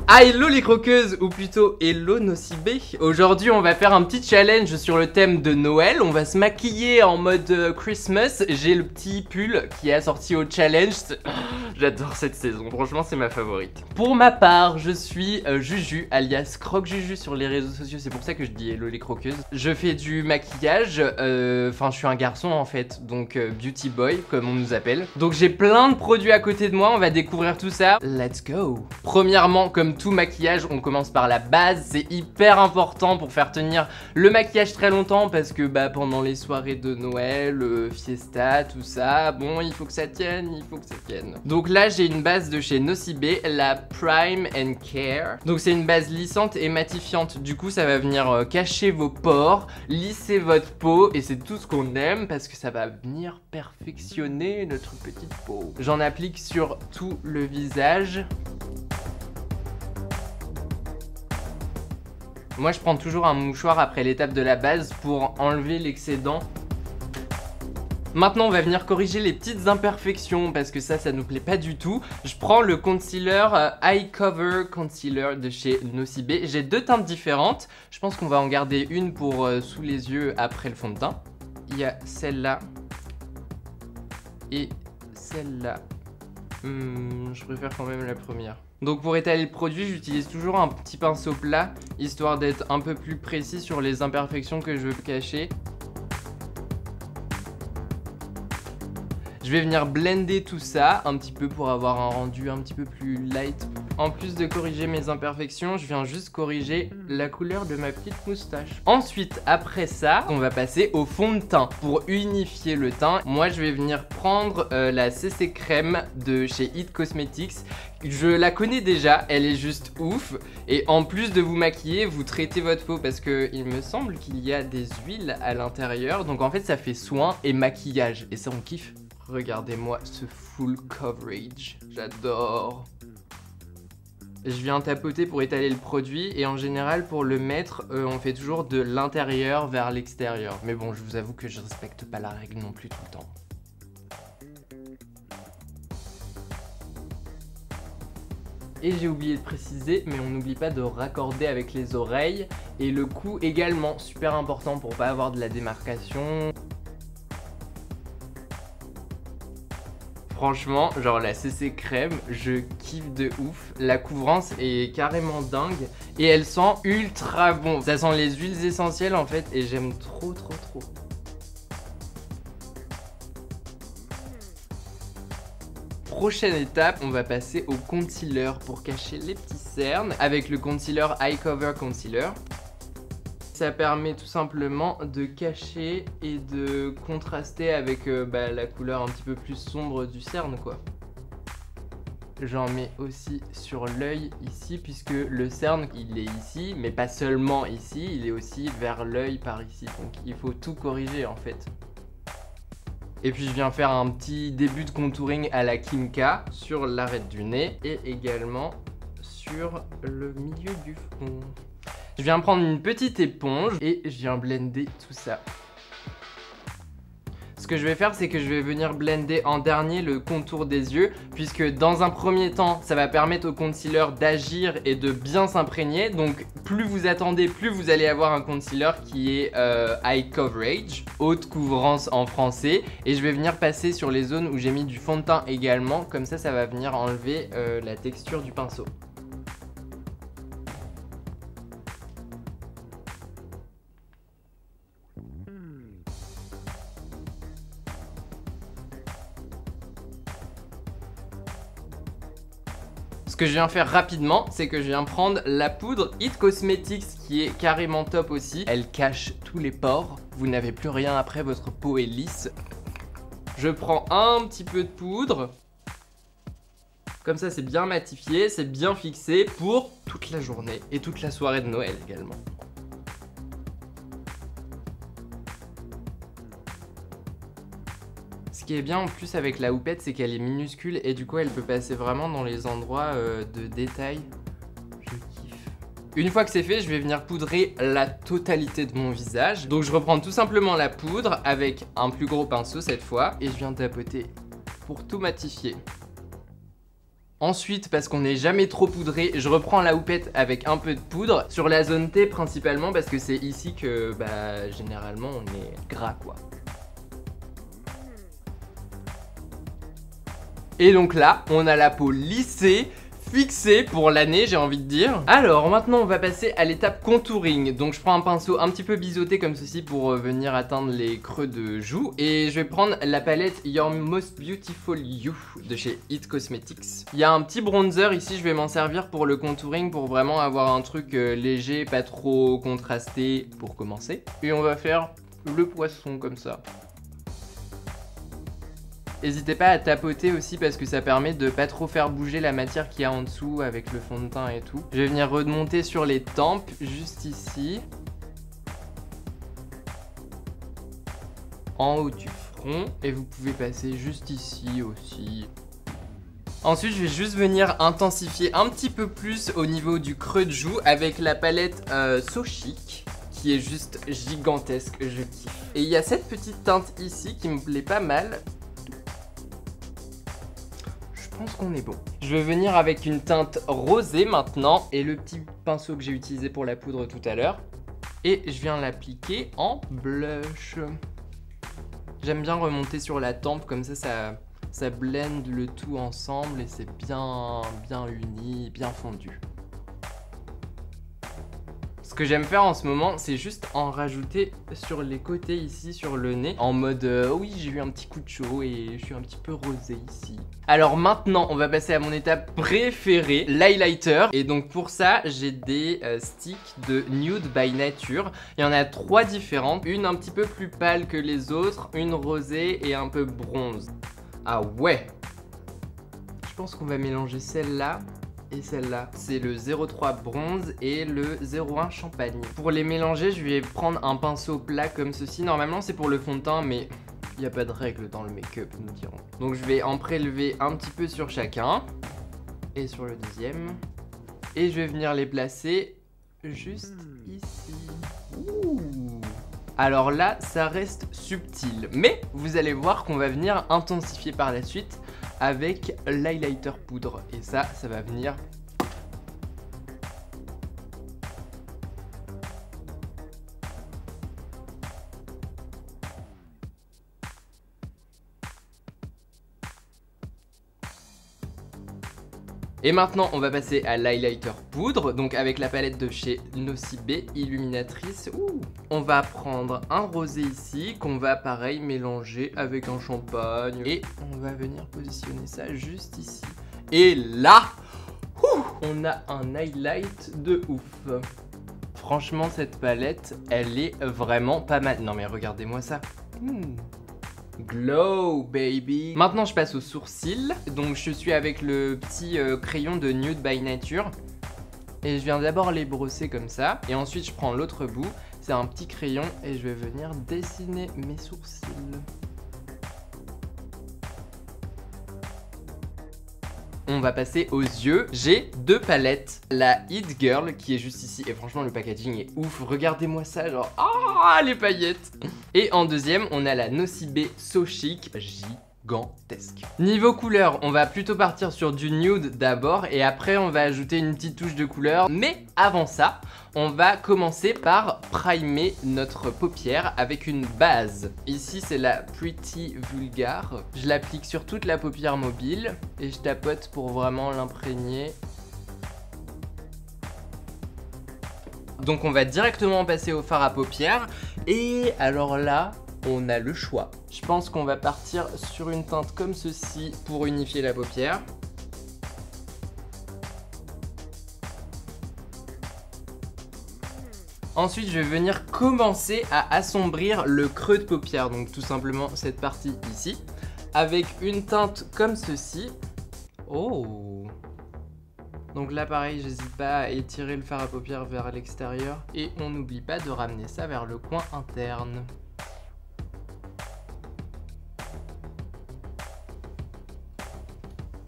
Ah, hello les croqueuses, ou plutôt hello Nocibé. Aujourd'hui on va faire un petit challenge sur le thème de Noël. On va se maquiller en mode Christmas. J'ai le petit pull qui est assorti au challenge. J'adore cette saison, franchement c'est ma favorite. Pour ma part, je suis Juju, alias Croque Juju sur les réseaux sociaux. C'est pour ça que je dis hello les croqueuses. Je fais du maquillage, enfin je suis un garçon en fait, donc beauty boy comme on nous appelle. Donc j'ai plein de produits à côté de moi, on va découvrir tout ça. Let's go. Premièrement, comme tout maquillage, on commence par la base. C'est hyper important pour faire tenir le maquillage très longtemps parce que pendant les soirées de Noël, fiesta, tout ça, bon il faut que ça tienne, il faut que ça tienne. Donc là j'ai une base de chez Nocibé, la Prime and Care. Donc c'est une base lissante et matifiante, du coup ça va venir cacher vos pores, lisser votre peau et c'est tout ce qu'on aime parce que ça va venir perfectionner notre petite peau. J'en applique sur tout le visage. Moi je prends toujours un mouchoir après l'étape de la base pour enlever l'excédent. Maintenant on va venir corriger les petites imperfections parce que ça nous plaît pas du tout. Je prends le concealer Eye Cover Concealer de chez Nocibé. J'ai deux teintes différentes. Je pense qu'on va en garder une pour sous les yeux après le fond de teint. Il y a celle-là et celle-là. Je préfère quand même la première. Donc pour étaler le produit, j'utilise toujours un petit pinceau plat, histoire d'être un peu plus précis sur les imperfections que je veux cacher. Je vais venir blender tout ça un petit peu pour avoir un rendu un petit peu plus light. En plus de corriger mes imperfections, je viens juste corriger la couleur de ma petite moustache. Ensuite, après ça, on va passer au fond de teint. Pour unifier le teint, moi je vais venir prendre la CC Crème de chez It Cosmetics. Je la connais déjà, elle est juste ouf. Et en plus de vous maquiller, vous traitez votre peau parce que il me semble qu'il y a des huiles à l'intérieur. Donc en fait, ça fait soin et maquillage. Et ça, on kiffe. Regardez-moi ce full coverage, j'adore. Je viens tapoter pour étaler le produit et en général pour le mettre, on fait toujours de l'intérieur vers l'extérieur. Mais bon, je vous avoue que je respecte pas la règle non plus tout le temps. Et j'ai oublié de préciser, mais on n'oublie pas de raccorder avec les oreilles et le cou également, super important pour pas avoir de la démarcation. Franchement, genre la CC Crème, je kiffe de ouf. La couvrance est carrément dingue et elle sent ultra bon. Ça sent les huiles essentielles en fait et j'aime trop. Prochaine étape, on va passer au concealer pour cacher les petits cernes avec le concealer Eye Cover Concealer. Ça permet tout simplement de cacher et de contraster avec la couleur un petit peu plus sombre du cerne quoi. J'en mets aussi sur l'œil ici puisque le cerne il est ici mais pas seulement ici, il est aussi vers l'œil par ici. Donc il faut tout corriger en fait. Et puis je viens faire un petit début de contouring à la Kimka sur l'arête du nez et également sur le milieu du front. Je viens prendre une petite éponge et je viens blender tout ça. Ce que je vais faire, c'est que je vais venir blender en dernier le contour des yeux, puisque dans un premier temps, ça va permettre au concealer d'agir et de bien s'imprégner. Donc plus vous attendez, plus vous allez avoir un concealer qui est Eye Coverage, haute couvrance en français. Et je vais venir passer sur les zones où j'ai mis du fond de teint également, comme ça va venir enlever la texture du pinceau. Ce que je viens faire rapidement, c'est que je viens prendre la poudre It Cosmetics qui est carrément top aussi. Elle cache tous les pores, vous n'avez plus rien après, votre peau est lisse. Je prends un petit peu de poudre. Comme ça c'est bien matifié, c'est bien fixé pour toute la journée et toute la soirée de Noël également. Ce qui est bien en plus avec la houppette, c'est qu'elle est minuscule et du coup elle peut passer vraiment dans les endroits de détail. Je kiffe. Une fois que c'est fait, je vais venir poudrer la totalité de mon visage. Donc je reprends tout simplement la poudre avec un plus gros pinceau cette fois et je viens tapoter pour tout matifier. Ensuite, parce qu'on n'est jamais trop poudré, je reprends la houppette avec un peu de poudre. Sur la zone T principalement parce que c'est ici que généralement on est gras quoi. Et donc là, on a la peau lissée, fixée pour l'année, j'ai envie de dire. Alors maintenant on va passer à l'étape contouring. Donc je prends un pinceau un petit peu biseauté comme ceci pour venir atteindre les creux de joues. Et je vais prendre la palette Your Most Beautiful You de chez It Cosmetics. Il y a un petit bronzer ici, je vais m'en servir pour le contouring, pour vraiment avoir un truc léger, pas trop contrasté pour commencer. Et on va faire le poisson comme ça. N'hésitez pas à tapoter aussi parce que ça permet de pas trop faire bouger la matière qu'il y a en dessous avec le fond de teint et tout. Je vais venir remonter sur les tempes, juste ici. En haut du front. Et vous pouvez passer juste ici aussi. Ensuite, je vais juste venir intensifier un petit peu plus au niveau du creux de joue avec la palette So Chic, qui est juste gigantesque, je kiffe. Et il y a cette petite teinte ici qui me plaît pas mal. Je pense qu'on est bon. Je vais venir avec une teinte rosée maintenant et le petit pinceau que j'ai utilisé pour la poudre tout à l'heure. Et je viens l'appliquer en blush. J'aime bien remonter sur la tempe, comme ça blende le tout ensemble et c'est bien uni, bien fondu. Ce que j'aime faire en ce moment, c'est juste en rajouter sur les côtés ici, sur le nez, en mode oui, j'ai eu un petit coup de chaud et je suis un petit peu rosé ici. Alors maintenant, on va passer à mon étape préférée, l'highlighter. Et donc pour ça, j'ai des sticks de Nude by Nature. Il y en a 3 différentes, une un petit peu plus pâle que les autres, une rosée et un peu bronze. Ah ouais! Je pense qu'on va mélanger celle-là et celle-là. C'est le 03 bronze et le 01 champagne. Pour les mélanger, je vais prendre un pinceau plat comme ceci. Normalement, c'est pour le fond de teint, mais il n'y a pas de règle dans le make-up, nous dirons. Donc je vais en prélever un petit peu sur chacun. Et sur le deuxième. Et je vais venir les placer juste ici. Ouh. Alors là, ça reste subtil. Mais vous allez voir qu'on va venir intensifier par la suite avec l'highlighter poudre. Et ça va venir... Et maintenant, on va passer à l'highlighter poudre, donc avec la palette de chez Nocibé Illuminatrice. Ouh. On va prendre un rosé ici, qu'on va pareil mélanger avec un champagne. Et on va venir positionner ça juste ici. Et là, on a un highlight de ouf. Franchement, cette palette, elle est vraiment pas mal. Non mais regardez-moi ça. Glow baby. Maintenant je passe aux sourcils. Donc je suis avec le petit crayon de Nude by Nature. Et je viens d'abord les brosser comme ça. Et ensuite je prends l'autre bout. C'est un petit crayon et je vais venir dessiner mes sourcils. On va passer aux yeux. J'ai 2 palettes. La It Girl qui est juste ici. Et franchement le packaging est ouf. Regardez-moi ça, genre ah les paillettes. Et en deuxième on a la Nocibé So Chic gigantesque. Niveau couleur, on va plutôt partir sur du nude d'abord. Et après on va ajouter une petite touche de couleur. Mais avant ça, on va commencer par primer notre paupière avec une base. Ici c'est la Pretty Vulgar. Je l'applique sur toute la paupière mobile et je tapote pour vraiment l'imprégner. Donc on va directement passer au fard à paupières. Et alors là, on a le choix. Je pense qu'on va partir sur une teinte comme ceci pour unifier la paupière. Ensuite, je vais venir commencer à assombrir le creux de paupière, donc tout simplement cette partie ici, avec une teinte comme ceci. Oh! Donc là, pareil, j'hésite pas à étirer le fard à paupières vers l'extérieur et on n'oublie pas de ramener ça vers le coin interne.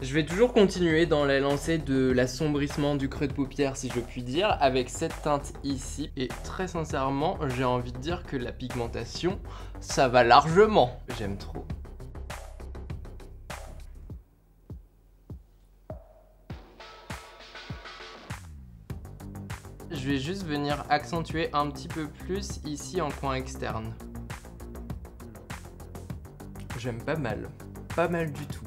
Je vais toujours continuer dans la lancée de l'assombrissement du creux de paupière, si je puis dire, avec cette teinte ici. Et très sincèrement, j'ai envie de dire que la pigmentation, ça va largement. J'aime trop. je vais juste venir accentuer un petit peu plus ici en coin externe. J'aime pas mal du tout.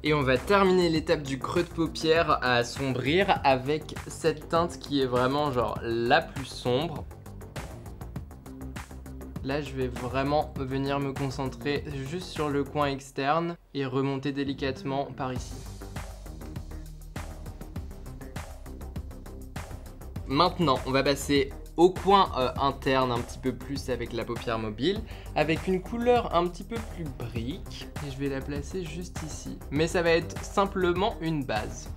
Et on va terminer l'étape du creux de paupière à assombrir avec cette teinte qui est vraiment genre la plus sombre. Là, je vais vraiment venir me concentrer juste sur le coin externe et remonter délicatement par ici. Maintenant, on va passer au coin interne un petit peu plus avec la paupière mobile, avec une couleur un petit peu plus brique. Et je vais la placer juste ici. Mais ça va être simplement une base.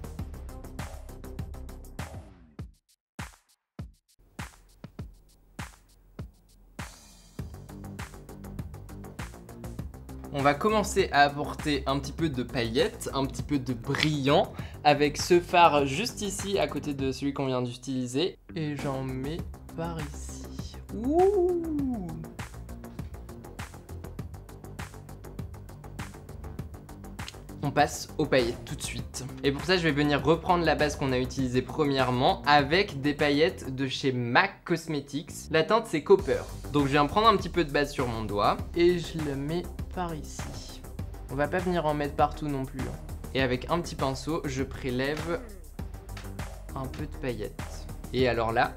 On va commencer à apporter un petit peu de paillettes, un petit peu de brillant avec ce fard juste ici à côté de celui qu'on vient d'utiliser. Et j'en mets par ici. Ouh! On passe aux paillettes tout de suite. Et pour ça, je vais venir reprendre la base qu'on a utilisée premièrement avec des paillettes de chez MAC Cosmetics. La teinte, c'est Copper. Donc, je viens prendre un petit peu de base sur mon doigt et je le mets par ici. On va pas venir en mettre partout non plus. Et avec un petit pinceau, je prélève un peu de paillettes. Et alors là,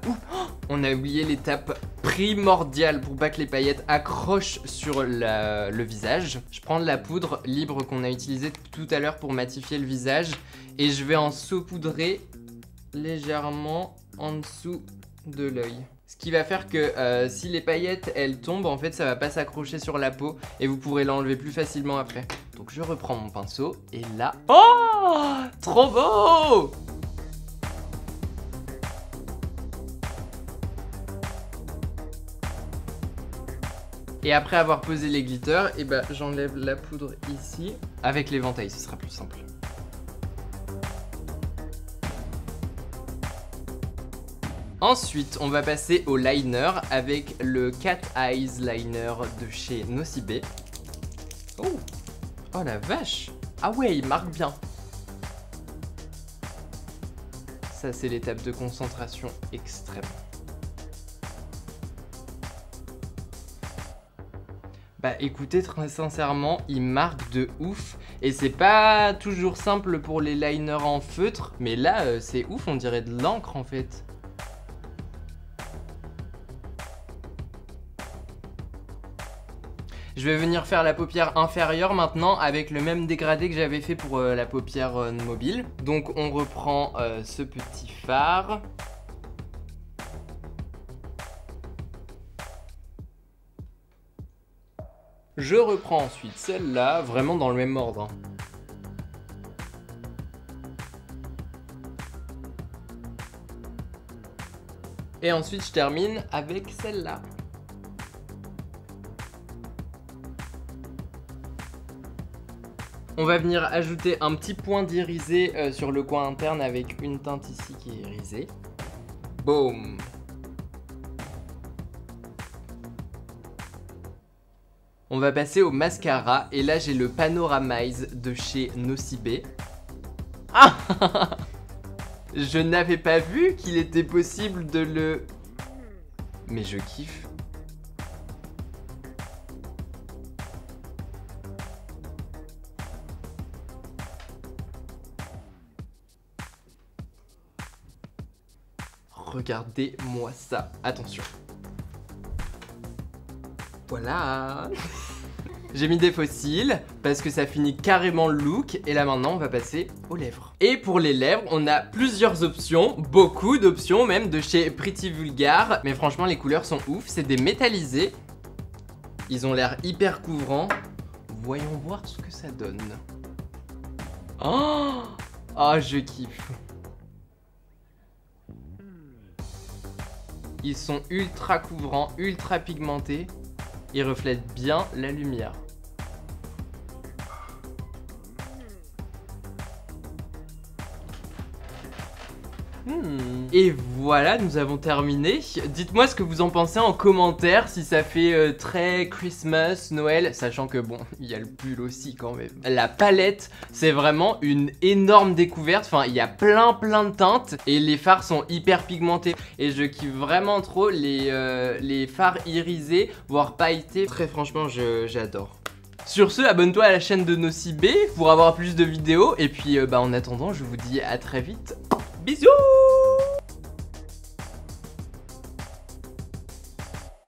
on a oublié l'étape primordiale pour pas que les paillettes accrochent sur le visage. Je prends de la poudre libre qu'on a utilisée tout à l'heure pour matifier le visage et je vais en saupoudrer légèrement en dessous de l'œil. Ce qui va faire que si les paillettes elles tombent, en fait ça va pas s'accrocher sur la peau et vous pourrez l'enlever plus facilement après. Donc je reprends mon pinceau et là... Oh! Trop beau! Et après avoir posé les glitters, et ben, j'enlève la poudre ici. Avec l'éventail, ce sera plus simple. Ensuite, on va passer au liner avec le Cat Eyes Liner de chez Nocibé. Oh! Oh la vache! Ah ouais, il marque bien. Ça, c'est l'étape de concentration extrême. Bah écoutez, très sincèrement, il marque de ouf. Et c'est pas toujours simple pour les liners en feutre. Mais là, c'est ouf, on dirait de l'encre en fait. Je vais venir faire la paupière inférieure maintenant avec le même dégradé que j'avais fait pour la paupière mobile. Donc on reprend ce petit fard. Je reprends ensuite celle-là, vraiment dans le même ordre. Et ensuite je termine avec celle-là. On va venir ajouter un petit point d'irisé sur le coin interne avec une teinte ici qui est irisée. Boum! On va passer au mascara et là j'ai le Panoramize de chez Nocibé. Ah! Je n'avais pas vu qu'il était possible de le... Mais je kiffe. Regardez-moi ça. Attention. Voilà. J'ai mis des faux cils parce que ça finit carrément le look. Et là maintenant on va passer aux lèvres. Et pour les lèvres on a plusieurs options, beaucoup d'options même de chez Pretty Vulgar. Mais franchement les couleurs sont ouf, c'est des métallisés. Ils ont l'air hyper couvrants. Voyons voir ce que ça donne. Oh, oh je kiffe. Ils sont ultra couvrants, ultra pigmentés. Ils reflètent bien la lumière. Et voilà, nous avons terminé. Dites-moi ce que vous en pensez en commentaire, si ça fait très Christmas, Noël, sachant que bon, il y a le pull aussi quand même. La palette, c'est vraiment une énorme découverte, enfin il y a plein de teintes et les fards sont hyper pigmentés. Et je kiffe vraiment trop les fards irisés, voire pailletés. Très franchement, j'adore. Sur ce, abonne-toi à la chaîne de Nocibé pour avoir plus de vidéos. Et puis en attendant, je vous dis à très vite. Bisous!